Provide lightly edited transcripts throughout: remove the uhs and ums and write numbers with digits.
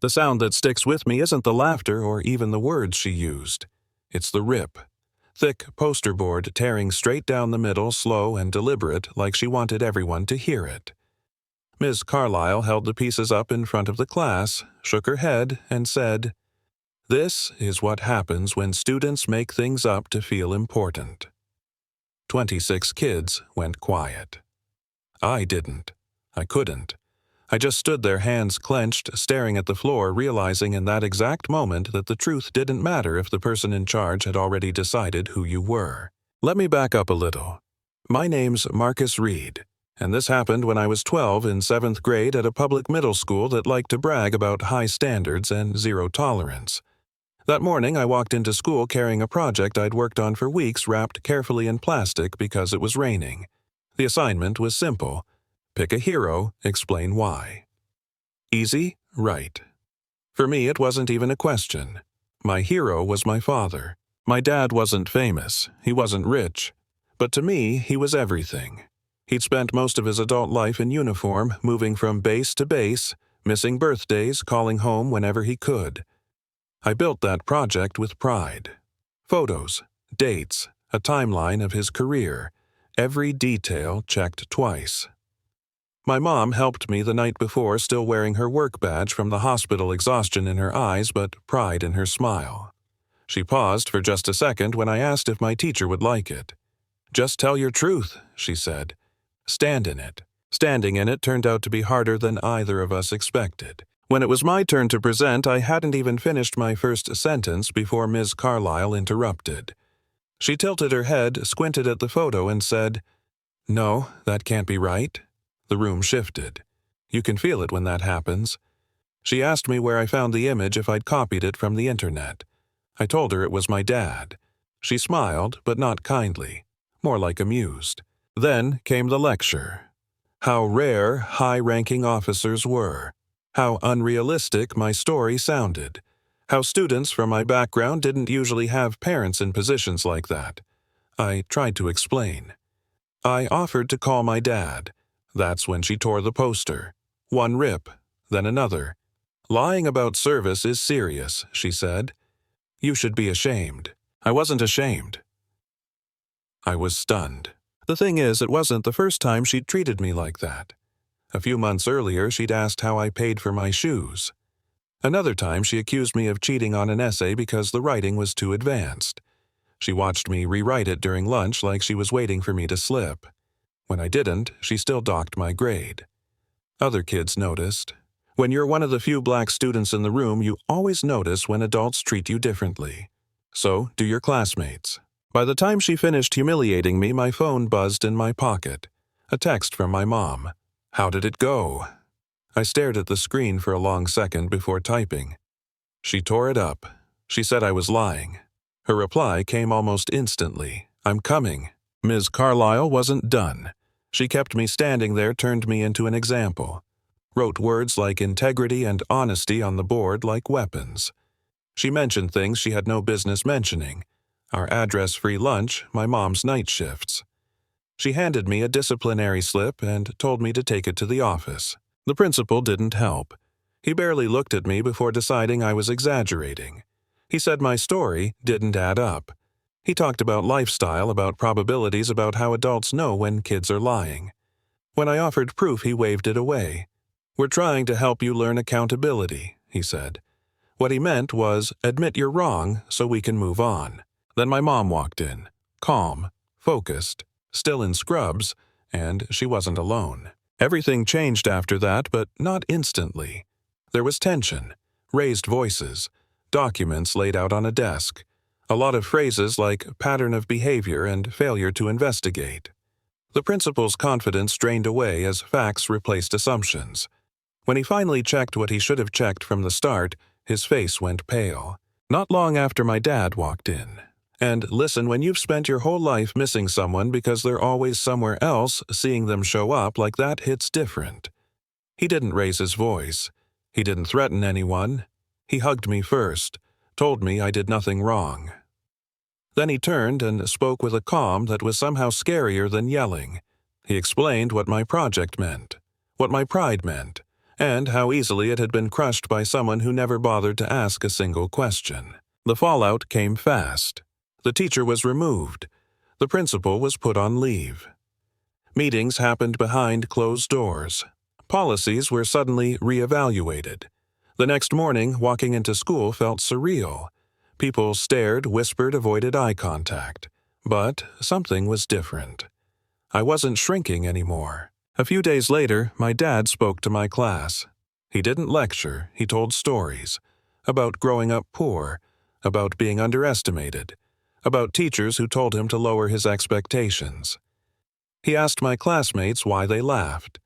The sound that sticks with me isn't the laughter or even the words she used. It's the rip. Thick poster board tearing straight down the middle, slow and deliberate, like she wanted everyone to hear it. Ms. Carlyle held the pieces up in front of the class, shook her head, and said, "This is what happens when students make things up to feel important." 26 kids went quiet. I didn't. I couldn't. I just stood there, hands clenched, staring at the floor, realizing in that exact moment that the truth didn't matter if the person in charge had already decided who you were. Let me back up a little. My name's Marcus Reed, and this happened when I was 12 in 7th grade at a public middle school that liked to brag about high standards and zero tolerance. That morning, I walked into school carrying a project I'd worked on for weeks wrapped carefully in plastic because it was raining. The assignment was simple. Pick a hero, explain why. Easy? Right. For me, it wasn't even a question. My hero was my father. My dad wasn't famous. He wasn't rich. But to me, he was everything. He'd spent most of his adult life in uniform, moving from base to base, missing birthdays, calling home whenever he could. I built that project with pride. Photos, dates, a timeline of his career, every detail checked twice. My mom helped me the night before, still wearing her work badge from the hospital, exhaustion in her eyes but pride in her smile. She paused for just a second when I asked if my teacher would like it. "Just tell your truth," she said. "Stand in it." Standing in it turned out to be harder than either of us expected. When it was my turn to present, I hadn't even finished my first sentence before Ms. Carlyle interrupted. She tilted her head, squinted at the photo, and said, "No, that can't be right." The room shifted. You can feel it when that happens. She asked me where I found the image, if I'd copied it from the internet. I told her it was my dad. She smiled, but not kindly, more like amused. Then came the lecture. How rare high-ranking officers were. How unrealistic my story sounded. How students from my background didn't usually have parents in positions like that. I tried to explain. I offered to call my dad. That's when she tore the poster. One rip, then another. "Lying about service is serious," she said. "You should be ashamed." I wasn't ashamed. I was stunned. The thing is, it wasn't the first time she'd treated me like that. A few months earlier, she'd asked how I paid for my shoes. Another time, she accused me of cheating on an essay because the writing was too advanced. She watched me rewrite it during lunch like she was waiting for me to slip. When I didn't, she still docked my grade. Other kids noticed. When you're one of the few black students in the room, you always notice when adults treat you differently. So do your classmates. By the time she finished humiliating me, my phone buzzed in my pocket. A text from my mom. "How did it go?" I stared at the screen for a long second before typing. She tore it up. She said I was lying. Her reply came almost instantly. "I'm coming." Ms. Carlyle wasn't done. She kept me standing there, turned me into an example. Wrote words like integrity and honesty on the board like weapons. She mentioned things she had no business mentioning. Our address-free lunch, my mom's night shifts. She handed me a disciplinary slip and told me to take it to the office. The principal didn't help. He barely looked at me before deciding I was exaggerating. He said my story didn't add up. He talked about lifestyle, about probabilities, about how adults know when kids are lying. When I offered proof, he waved it away. "We're trying to help you learn accountability," he said. What he meant was, admit you're wrong so we can move on. Then my mom walked in, calm, focused, still in scrubs, and she wasn't alone. Everything changed after that, but not instantly. There was tension, raised voices, documents laid out on a desk. A lot of phrases like pattern of behavior and failure to investigate. The principal's confidence drained away as facts replaced assumptions. When he finally checked what he should have checked from the start, his face went pale. Not long after my dad walked in. And listen, when you've spent your whole life missing someone because they're always somewhere else, seeing them show up like that hits different. He didn't raise his voice. He didn't threaten anyone. He hugged me first. Told me I did nothing wrong. Then he turned and spoke with a calm that was somehow scarier than yelling. He explained what my project meant, what my pride meant, and how easily it had been crushed by someone who never bothered to ask a single question. The fallout came fast. The teacher was removed. The principal was put on leave. Meetings happened behind closed doors. Policies were suddenly reevaluated. The next morning, walking into school felt surreal. People stared, whispered, avoided eye contact. But something was different. I wasn't shrinking anymore. A few days later, my dad spoke to my class. He didn't lecture, he told stories. About growing up poor, about being underestimated, about teachers who told him to lower his expectations. He asked my classmates why they laughed,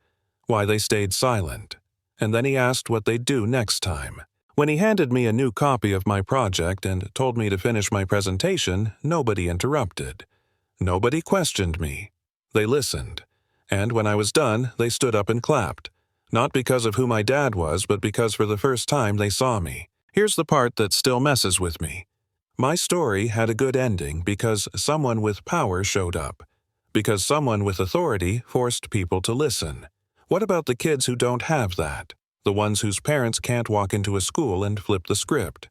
why they stayed silent, and then he asked what they'd do next time. When he handed me a new copy of my project and told me to finish my presentation, nobody interrupted. Nobody questioned me. They listened. And when I was done, they stood up and clapped. Not because of who my dad was, but because for the first time they saw me. Here's the part that still messes with me. My story had a good ending because someone with power showed up. Because someone with authority forced people to listen. What about the kids who don't have that? The ones whose parents can't walk into a school and flip the script?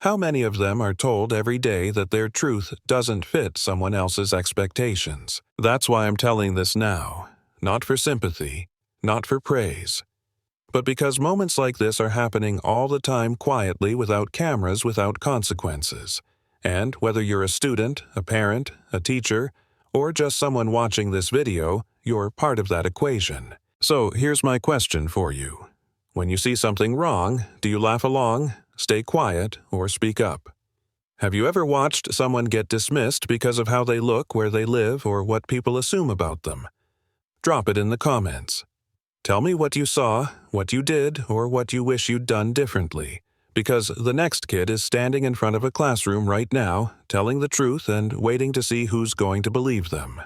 How many of them are told every day that their truth doesn't fit someone else's expectations? That's why I'm telling this now. Not for sympathy, not for praise, but because moments like this are happening all the time quietly without cameras, without consequences. And whether you're a student, a parent, a teacher, or just someone watching this video, you're part of that equation. So here's my question for you. When you see something wrong, do you laugh along, stay quiet, or speak up? Have you ever watched someone get dismissed because of how they look, where they live, or what people assume about them? Drop it in the comments. Tell me what you saw, what you did, or what you wish you'd done differently. Because the next kid is standing in front of a classroom right now, telling the truth and waiting to see who's going to believe them.